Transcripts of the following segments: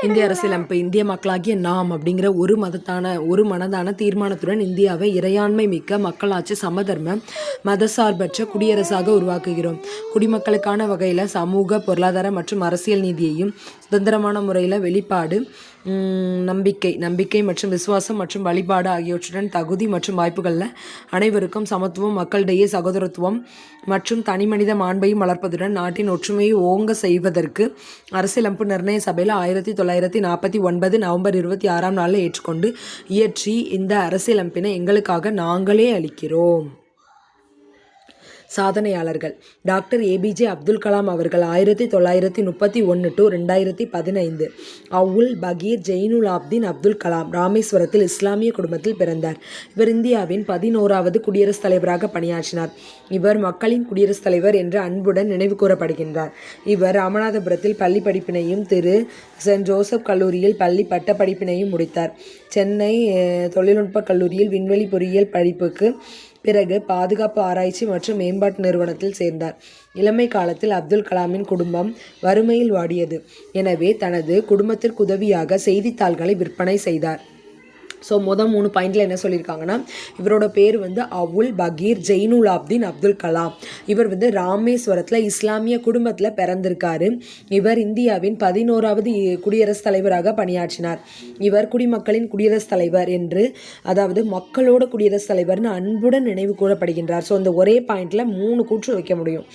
இந்திய அரசியலமைப்பு இந்திய மக்களாகிய நாம் அப்படிங்கிற ஒரு மனதான தீர்மானத்துடன் இந்தியாவை இறையாண்மை மிக்க மக்களாட்சி சமதர்ம மதசார்பற்ற குடியரசாக உருவாக்குகிறோம். குடிமக்களுக்கான வகையில் சமூக, பொருளாதார மற்றும் அரசியல் நீதியையும் சுதந்திரமான முறையில் வெளிப்பாடு, நம்பிக்கை மற்றும் விசுவாசம் மற்றும் வழிபாடு ஆகியவற்றுடன் தகுதி மற்றும் வாய்ப்புகளில் அனைவருக்கும் சமத்துவம், மக்களிடையே சகோதரத்துவம் மற்றும் தனிமனித மாண்பையும் வளர்ப்பதுடன் நாட்டின் ஒற்றுமையை ஓங்க செய்வதற்கு அரசியலமைப்பு நிர்ணய சபையில் 1949 நவம்பர் 26 ஏற்றுக்கொண்டு இயற்றி இந்த அரசியலமைப்பினை எங்களுக்காக நாங்களே அளிக்கிறோம். சாதனையாளர்கள்: டாக்டர் ஏபிஜே அப்துல் கலாம் அவர்கள் 1931 to 2015. அவுல் பகீர் ஜெயினுலாப்தீன் அப்துல் கலாம் ராமேஸ்வரத்தில் இஸ்லாமிய குடும்பத்தில் பிறந்தார். இவர் இந்தியாவின் 11வது குடியரசுத் தலைவராக பணியாற்றினார். இவர் மக்களின் குடியரசுத் தலைவர் என்று அன்புடன் நினைவு கூறப்படுகின்றார். இவர் ராமநாதபுரத்தில் பள்ளி படிப்பினையும் திரு சென்ட் ஜோசப் கல்லூரியில் பள்ளி பட்ட படிப்பினையும் முடித்தார். சென்னை தொழில்நுட்ப கல்லூரியில் விண்வெளி பொறியியல் படிப்புக்கு பிறகு பாதுகாப்பு ஆராய்ச்சி மற்றும் மேம்பாட்டு நிறுவனத்தில் சேர்ந்தார். இளமை காலத்தில் அப்துல் கலாமின் குடும்பம் வறுமையில் வாடியது. எனவே தனது குடும்பத்திற்கு உதவியாக செய்தித்தாள்களை விற்பனை செய்தார். ஸோ 3 பாயிண்டில் என்ன சொல்லியிருக்காங்கன்னா, இவரோட பேர் அவுல் பகீர் ஜெயினுலாப்தீன் அப்துல் கலாம். இவர் ராமேஸ்வரத்தில் இஸ்லாமிய குடும்பத்தில் பிறந்திருக்காரு. இவர் இந்தியாவின் 11வது குடியரசுத் தலைவராக பணியாற்றினார். இவர் குடிமக்களின் குடியரசுத் தலைவர் என்று, அதாவது மக்களோட குடியரசுத் தலைவர்னு அன்புடன் நினைவு கூறப்படுகின்றார். ஸோ இந்த ஒரே பாயிண்டில் 3 கூற்று வைக்க முடியும்.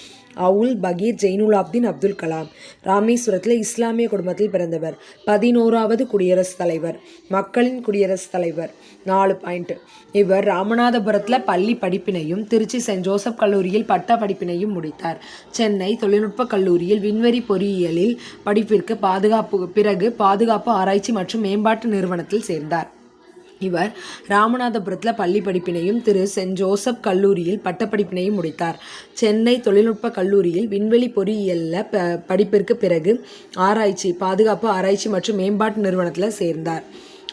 அவுல் பகீர் ஜெயினுலாப்தீன் அப்துல் கலாம் ராமேஸ்வரத்தில் இஸ்லாமிய குடும்பத்தில் பிறந்தவர். 11வது குடியரசுத் தலைவர், மக்களின் குடியரசுத் தலைவர். 4 பாயிண்ட். இவர் ராமநாதபுரத்தில் பள்ளி படிப்பினையும் திருச்சி சென்ட் ஜோசப் கல்லூரியில் பட்ட படிப்பினையும் முடித்தார். சென்னை தொழில்நுட்ப கல்லூரியில் விண்வெளி பொறியியலில் படிப்பிற்கு பிறகு பாதுகாப்பு ஆராய்ச்சி மற்றும் மேம்பாட்டு நிறுவனத்தில் சேர்ந்தார். இவர் ராமநாதபுரத்தில் பள்ளி படிப்பினையும் திரு சென்ட் ஜோசப் கல்லூரியில் பட்டப்படிப்பினையும் முடித்தார். சென்னை தொழில்நுட்ப கல்லூரியில் விண்வெளி பொறியியலில் படிப்பிற்கு பிறகு பாதுகாப்பு ஆராய்ச்சி மற்றும் மேம்பாட்டு நிறுவனத்தில் சேர்ந்தார்.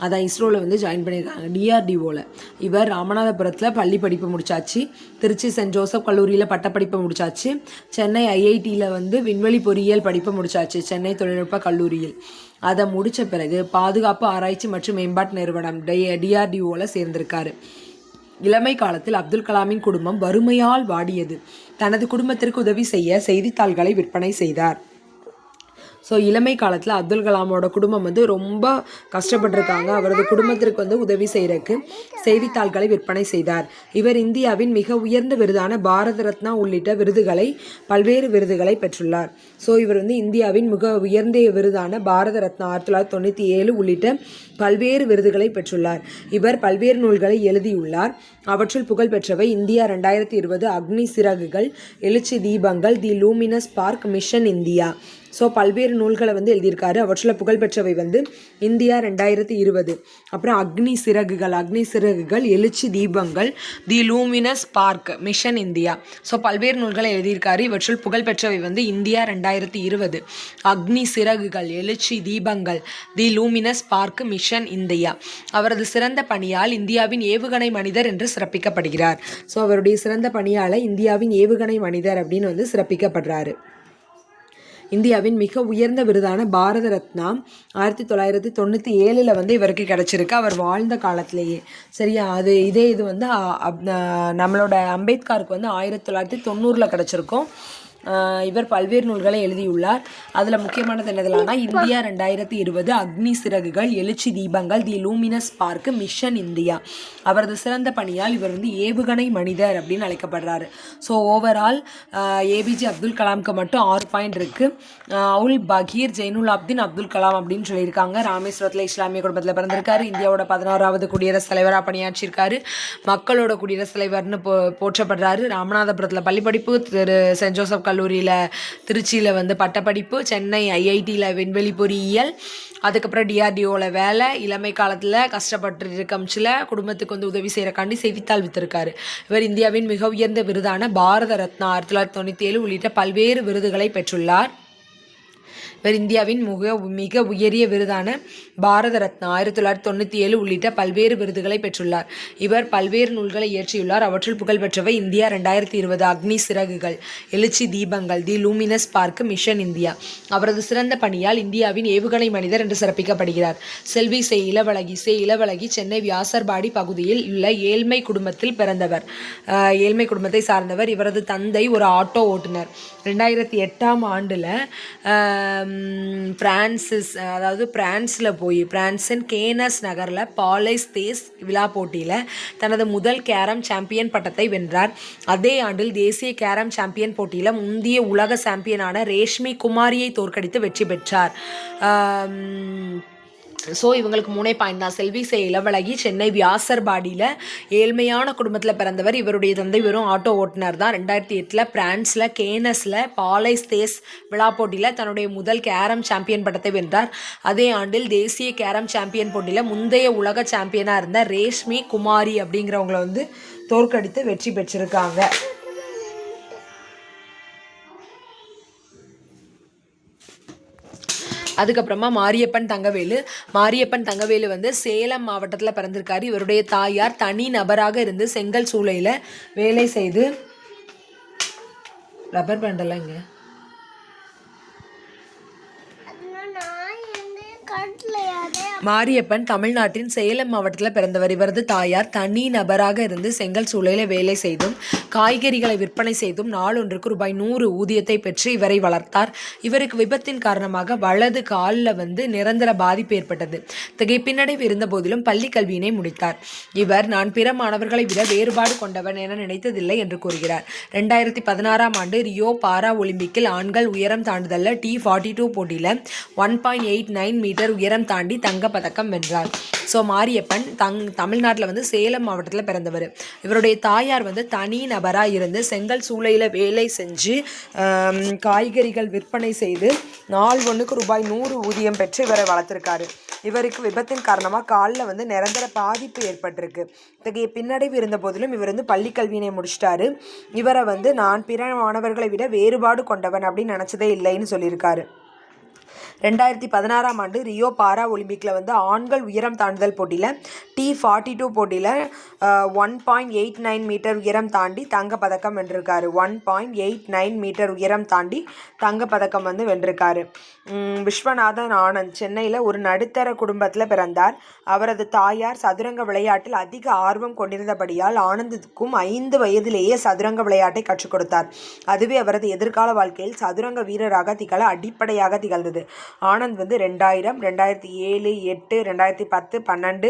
அதான் இஸ்ரோவில் ஜாயின் பண்ணியிருக்காங்க, DRDOவில். இவர் ராமநாதபுரத்தில் பள்ளி படிப்பு முடிச்சாச்சு. திருச்சி சென்ட் ஜோசப் கல்லூரியில் பட்டப்படிப்பை முடிச்சாச்சு. சென்னை IITயில் விண்வெளி பொறியியல் படிப்பை முடிச்சாச்சு, சென்னை தொழில்நுட்ப கல்லூரியில். அதை முடித்த பிறகு பாதுகாப்பு ஆராய்ச்சி மற்றும் மேம்பாட்டு நிறுவனம் DRDOவில் சேர்ந்திருக்காரு. இளமை காலத்தில் அப்துல் கலாமின் குடும்பம் வறுமையால் வாடியது. தனது குடும்பத்திற்கு உதவி செய்ய செய்தித்தாள்களை விற்பனை செய்தார். ஸோ இளமை காலத்தில் அப்துல் கலாமோட குடும்பம் ரொம்ப கஷ்டப்பட்டிருக்காங்க. அவரது குடும்பத்திற்கு உதவி செய்கிறதுக்கு செய்தித்தாள்களை விற்பனை செய்தார். இவர் இந்தியாவின் மிக உயர்ந்த விருதான பாரத ரத்னா உள்ளிட்ட பல்வேறு விருதுகளை பெற்றுள்ளார். ஸோ இவர் இந்தியாவின் மிக உயர்ந்த விருதான பாரத ரத்னா 1997 உள்ளிட்ட பல்வேறு விருதுகளை பெற்றுள்ளார். இவர் பல்வேறு நூல்களை எழுதியுள்ளார். அவற்றுள் புகழ்பெற்றவை இந்தியா 2020, அக்னி சிறகுகள், எழுச்சி தீபங்கள், தி luminous spark, mission India. So பல்வேறு நூல்களை எழுதியிருக்காரு. அவற்றில் புகழ்பெற்றவை இந்தியா 2020, அப்புறம் அக்னி சிறகுகள், எழுச்சி தீபங்கள், தி luminous spark, mission India. So பல்வேறு நூல்களை எழுதியிருக்காரு. இவற்றுள் புகழ்பெற்றவை இந்தியா 2020, அக்னி சிறகுகள், எழுச்சி தீபங்கள், தி லூமினஸ் ஸ்பார்க், மிஷன் இந்தியா. அவரது சிறந்த பணியால் இந்தியாவின் ஏவுகணை மனிதர் என்று சிறப்பிக்கப்படுகிறார். ஸோ அவருடைய சிறந்த பணியால் இந்தியாவின் ஏவுகணை மனிதர் அப்படின்னு சிறப்பிக்கப்படுறாரு. இந்தியாவின் மிக உயர்ந்த விருதான பாரத ரத்னா 1997 இவருக்கு கிடைச்சிருக்கு, அவர் வாழ்ந்த காலத்திலேயே. சரியா, இது நம்மளோட அம்பேத்கருக்கு 1990 கிடைச்சிருக்கும். இவர் பல்வேறு நூல்களை எழுதியுள்ளார். அதில் முக்கியமானது என்னதுலானா, இந்தியா 2020, அக்னி சிறகுகள், எழுச்சி தீபங்கள், தி லூமினஸ் ஸ்பார்க், மிஷன் இந்தியா. அவரது சிறந்த பணியால் இவர் ஏவுகணை மனிதர் அப்படின்னு அழைக்கப்படுறாரு. ஸோ ஓவரால் ஏபிஜே அப்துல் கலாமுக்கு மட்டும் 6 பாயிண்ட் இருக்குது. அவுல் பகீர் ஜெயினுலாப்தீன் அப்துல் கலாம் அப்படின்னு சொல்லியிருக்காங்க. ராமேஸ்வரத்தில் இஸ்லாமிய குடும்பத்தில் பிறந்திருக்காரு. இந்தியாவோட 11வது குடியரசுத் தலைவராக பணியாற்றியிருக்காரு. மக்களோட குடியரசுத் தலைவர்னு போற்றப்படுறாரு. ராமநாதபுரத்தில் பள்ளிப்படிப்பு, திரு சென்ட் ஜோசப் கல்லூரியில் திருச்சியில் பட்டப்படிப்பு, சென்னை IITயில் விண்வெளி பொறியியல், அதுக்கப்புறம் DRDOவில் வேலை. இளமை காலத்தில் கஷ்டப்பட்டு இருக்கம்ச்சில் குடும்பத்துக்கு உதவி செய்கிறக்காண்டி செய்தித்தாள் வித்திருக்காரு. இவர் இந்தியாவின் மிக உயர்ந்த விருதான பாரத ரத்னா 1997 உள்ளிட்ட பல்வேறு விருதுகளை பெற்றுள்ளார். இவர் இந்தியாவின் மிக உயரிய விருதான பாரத ரத்னா 1997 உள்ளிட்ட பல்வேறு விருதுகளை பெற்றுள்ளார். இவர் பல்வேறு நூல்களை இயற்றியுள்ளார். அவற்றுள் புகழ்பெற்றவை இந்தியா 2020, அக்னி சிறகுகள், எழுச்சி தீபங்கள், தி லூமினஸ் பார்க், மிஷன் இந்தியா. அவரது சிறந்த பணியால் இந்தியாவின் ஏவுகணை மனிதர் என்று சிறப்பிக்கப்படுகிறார். செல்வி சே. இளவழகி சென்னை வியாசர்பாடி பகுதியில் உள்ள ஏழ்மை குடும்பத்தில் பிறந்தவர். ஏழ்மை குடும்பத்தை சார்ந்தவர். இவரது தந்தை ஒரு ஆட்டோ ஓட்டுநர். 2008ஆம் ஆண்டில் பிரான்சின் கேனஸ் நகரில் பாலைஸ் தேஸ் விழா போட்டியில் தனது முதல் கேரம் சாம்பியன் பட்டத்தை வென்றார். அதே ஆண்டில் தேசிய கேரம் சாம்பியன் போட்டியில் முந்தைய உலக சாம்பியனான ரேஷ்மி குமாரியை தோற்கடித்து வெற்றி பெற்றார். ஸோ இவங்களுக்கு 3 பாயிண்ட் தான். செல்வி சே. இளவழகி சென்னை வியாசர்பாடியில் ஏழ்மையான குடும்பத்தில் பிறந்தவர். இவருடைய தந்தை வெறும் ஆட்டோ ஓட்டுநர் தான். 2008 பிரான்ஸில் கேனஸில் பாலைஸ் தேஸ் விழா போட்டியில் தன்னுடைய முதல் கேரம் சாம்பியன் பட்டத்தை வென்றார். அதே ஆண்டில் தேசிய கேரம் சாம்பியன் போட்டியில் முந்தைய உலக சாம்பியனாக இருந்த ரேஷ்மி குமாரி அப்படிங்கிறவங்கள தோற்கடித்து வெற்றி பெற்றிருக்காங்க. அதுக்கப்புறமா மாரியப்பன் தங்கவேலு சேலம் மாவட்டத்தில் பிறந்திருக்காரு. இவருடைய தாயார் தனி நபராக இருந்து செங்கல் சூளையில் வேலை செய்து ரப்பர் பேண்டெல்லாம் இங்கே மாரியப்பன் தமிழ்நாட்டின் சேலம் மாவட்டத்தில் பிறந்தவர். இவரது தாயார் தனி நபராக இருந்து செங்கல் சூளையில் வேலை செய்தும் காய்கறிகளை விற்பனை செய்தும் நாளொன்றுக்கு ₹100 ஊதியத்தை பெற்று இவரை வளர்த்தார். இவருக்கு விபத்தின் காரணமாக வலது காலில் நிரந்தர பாதிப்பு ஏற்பட்டது. இத்தகைய பின்னடைவு இருந்த போதிலும் பள்ளி கல்வியினை முடித்தார். இவர் நான் பிற மாணவர்களை விட வேறுபாடு கொண்டவன் என நினைத்ததில்லை என்று கூறுகிறார். 2016ஆம் ஆண்டு ரியோ பாரா ஒலிம்பிக்கில் ஆண்கள் உயரம் தாண்டுதலில் T42 போட்டியில் 1.89 மீட்டர் உயரம் தாண்டி தங்கப்பதக்கம் வென்றார். ஸோ மாரியப்பன் தமிழ்நாட்டில் சேலம் மாவட்டத்தில் பிறந்தவர். இவருடைய தாயார் தனி நபராக இருந்து செங்கல் சூளையில் வேலை செஞ்சு காய்கறிகள் விற்பனை செய்து நாள் ஒன்றுக்கு ₹100 ஊதியம் பெற்று இவரை வளர்த்துருக்காரு. இவருக்கு விபத்தின் காரணமாக காலில் நிரந்தர பாதிப்பு ஏற்பட்டிருக்கு. இத்தகைய பின்னடைவு இருந்த போதிலும் இவர் பள்ளி கல்வியினை முடிச்சிட்டாரு. இவரை நான் பிற மாணவர்களை விட வேறுபாடு கொண்டவன் அப்படின்னு நினச்சதே இல்லைன்னு சொல்லியிருக்காரு. 2016ஆம் ஆண்டு ரியோ பாரா ஒலிம்பிக்கில் ஆண்கள் உயரம் தாண்டுதல் போட்டியில் T42 போட்டியில் 1.89 மீட்டர் உயரம் தாண்டி தங்கப்பதக்கம் வென்றிருக்காரு. 1.89 மீட்டர் உயரம் தாண்டி தங்கப்பதக்கம் வென்றிருக்காரு. விஸ்வநாதன் ஆனந்த் சென்னையில் ஒரு நடுத்தர குடும்பத்தில் பிறந்தார். அவரது தாயார் சதுரங்க விளையாட்டில் அதிக ஆர்வம் கொண்டிருந்தபடியால் ஆனந்துக்கும் 5 வயதிலேயே சதுரங்க விளையாட்டை கற்றுக் கொடுத்தார். அதுவே அவரது எதிர்கால வாழ்க்கையில் சதுரங்க வீரராக திகழ அடிப்படையாக திகழ்ந்தது. ஆனந்த் 2000, 2007, 8, 2010, 12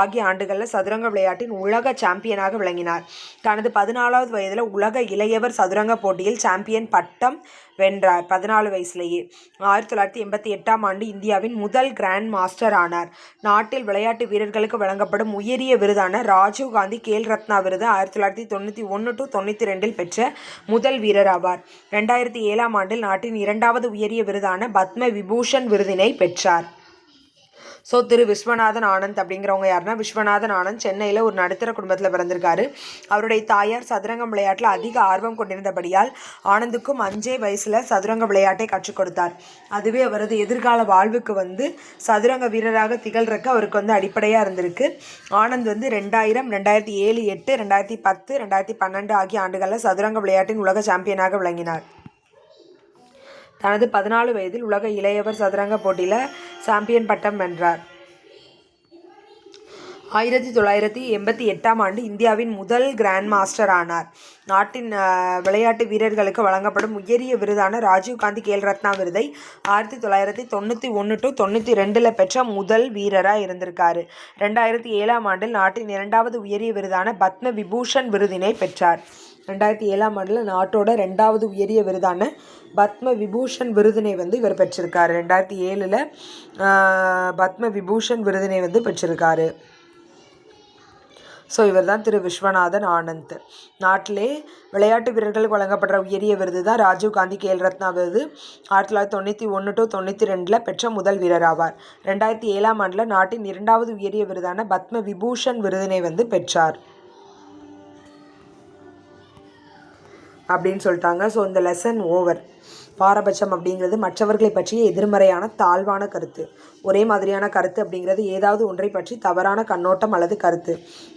ஆகிய ஆண்டுகளில் சதுரங்க விளையாட்டின் உலக சாம்பியனாக விளங்கினார். தனது 14வது வயதில் உலக இளையவர் சதுரங்க போட்டியில் சாம்பியன் பட்டம் வென்றார். 14 வயசுலேயே. 1988ஆம் ஆண்டு இந்தியாவின் முதல் கிராண்ட் மாஸ்டர் ஆனார். நாட்டில் விளையாட்டு வீரர்களுக்கு வழங்கப்படும் உயரிய விருதான ராஜீவ் காந்தி கேல் ரத்னா விருது 1991-92 பெற்ற முதல் வீரர் ஆவார். 2007ஆம் ஆண்டில் நாட்டின் 2வது உயரிய விருதான பத்ம விபூஷன் விருதினை பெற்றார். ஸோ திரு விஸ்வநாதன் ஆனந்த் அப்படிங்கிறவங்க யாருன்னா, விஸ்வநாதன் ஆனந்த் சென்னையில் ஒரு நடுத்தர குடும்பத்தில் பிறந்திருக்காரு. அவருடைய தாயார் சதுரங்கம் விளையாட்டில் அதிக ஆர்வம் கொண்டிருந்தபடியால் ஆனந்துக்கும் 5 வயசில் சதுரங்க விளையாட்டை கற்றுக் கொடுத்தார். அதுவே அவரது எதிர்கால வாழ்வுக்கு சதுரங்க வீரராக திகழ்றதுக்கு அவருக்கு அடிப்படையாக இருந்திருக்கு. ஆனந்த் 2000, 2007, 8, 2010, 2012 ஆகிய ஆண்டுகளில் சதுரங்க விளையாட்டின் உலக சாம்பியனாக விளங்கினார். தனது 14 வயதில் உலக இளையவர் சதுரங்க போட்டியில் சாம்பியன் பட்டம் வென்றார். 1988ஆம் ஆண்டு இந்தியாவின் முதல் கிராண்ட் மாஸ்டர் ஆனார். நாட்டின் விளையாட்டு வீரர்களுக்கு வழங்கப்படும் உயரிய விருதான ராஜீவ் காந்தி கேல் ரத்னா விருதை 1991-92 பெற்ற முதல் வீரராக இருந்திருக்காரு. 2007ஆம் ஆண்டில் நாட்டின் 2வது உயரிய விருதான பத்ம விபூஷன் விருதினை பெற்றார். 2007ஆம் ஆண்டில் நாட்டோட 2வது உயரிய விருதான பத்ம விபூஷன் விருதினை இவர் பெற்றிருக்காரு. 2007 பத்ம விபூஷன் விருதினை பெற்றிருக்காரு. ஸோ இவர் தான் திரு விஸ்வநாதன் ஆனந்த். நாட்டிலே விளையாட்டு வீரர்களுக்கு வழங்கப்படுற உயரிய விருது தான் ராஜீவ் காந்தி கேல் ரத்னா விருது. 1991-92 பெற்ற முதல் வீரர் ஆவார். 2007ஆம் ஆண்டில் நாட்டின் 2வது உயரிய விருதான பத்ம விபூஷன் விருதினை பெற்றார் அப்படின்னு சொல்லிட்டாங்க. ஸோ இந்த லெசன் ஓவர். பாரபட்சம் அப்படிங்கிறது மற்றவர்களை பற்றிய எதிர்மறையான தாழ்வான கருத்து. ஒரே மாதிரியான கருத்து அப்படிங்கிறது ஏதாவது ஒன்றை பற்றி தவறான கண்ணோட்டம் அல்லது கருத்து.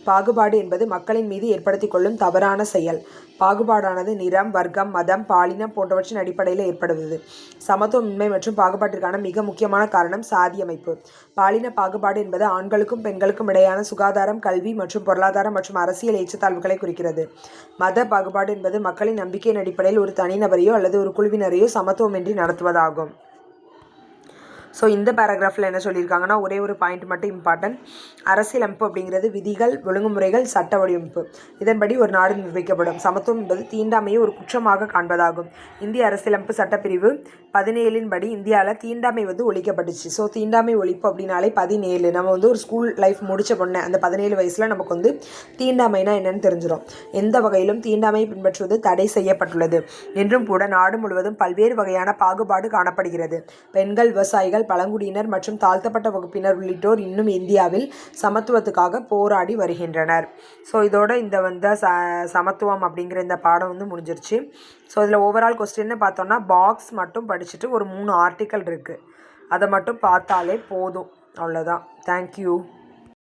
பாகுபாடு என்பது மக்களின் மீது ஏற்படுத்தி கொள்ளும் தவறான செயல். பாகுபாடானது நிறம், வர்க்கம், மதம், பாலினம் போன்றவற்றின் அடிப்படையில் ஏற்படுவது. சமத்துவமின்மை மற்றும் பாகுபாட்டிற்கான மிக முக்கியமான காரணம் சாதி அமைப்பு. பாலின பாகுபாடு என்பது ஆண்களுக்கும் பெண்களுக்கும் இடையான சுகாதாரம், கல்வி மற்றும் பொருளாதாரம் மற்றும் அரசியல் ஏற்றத்தாழ்வுகளை குறிக்கிறது. மத பாகுபாடு என்பது மக்களின் நம்பிக்கையின் அடிப்படையில் ஒரு தனிநபரையோ அல்லது ஒரு குழுவினரையோ சமத்துவமின்றி நடத்துவதாகும். ஸோ இந்த பேராகிராஃபில் என்ன சொல்லியிருக்காங்கன்னா, ஒரே ஒரு பாயிண்ட் மட்டும் இம்பார்ட்டன்ட். அரசியலமைப்பு அப்படிங்கிறது விதிகள், ஒழுங்குமுறைகள், சட்ட வடிவமைப்பு இதன்படி ஒரு நாடு நிர்வகிக்கப்படும். சமத்துவம் என்பது தீண்டாமையை ஒரு குற்றமாக காண்பதாகும். இந்திய அரசியலமைப்பு சட்டப்பிரிவு 17 படி இந்தியாவில் தீண்டாமை ஒழிக்கப்பட்டுச்சு. ஸோ தீண்டாமை ஒழிப்பு அப்படின்னாலே 17 நம்ம ஒரு ஸ்கூல் லைஃப் முடித்த பொண்ணு அந்த 17 வயசில் நமக்கு தீண்டாமைனா என்னன்னு தெரிஞ்சிடும். எந்த வகையிலும் தீண்டாமையை பின்பற்றுவது தடை செய்யப்பட்டுள்ளது. என்றும் கூட நாடு முழுவதும் பல்வேறு வகையான பாகுபாடு காணப்படுகிறது. பெண்கள், விவசாயிகள், பழங்குடியினர் மற்றும் தாழ்த்தப்பட்ட வகுப்பினர் உள்ளிட்டோர் இன்னும் இந்தியாவில் சமத்துவத்துக்காக போராடி வருகின்றனர். ஸோ இதோட இந்த சமத்துவம் அப்படிங்கிற இந்த பாடம் முடிஞ்சிருச்சு. ஸோ இதில் ஓவரால் கொஸ்டின்னு பார்த்தோன்னா பாக்ஸ் மட்டும் படிச்சுட்டு ஒரு 3 ஆர்டிக்கல் இருக்குது, அதை மட்டும் பார்த்தாலே போதும். அவ்வளோதான். தேங்க்யூ.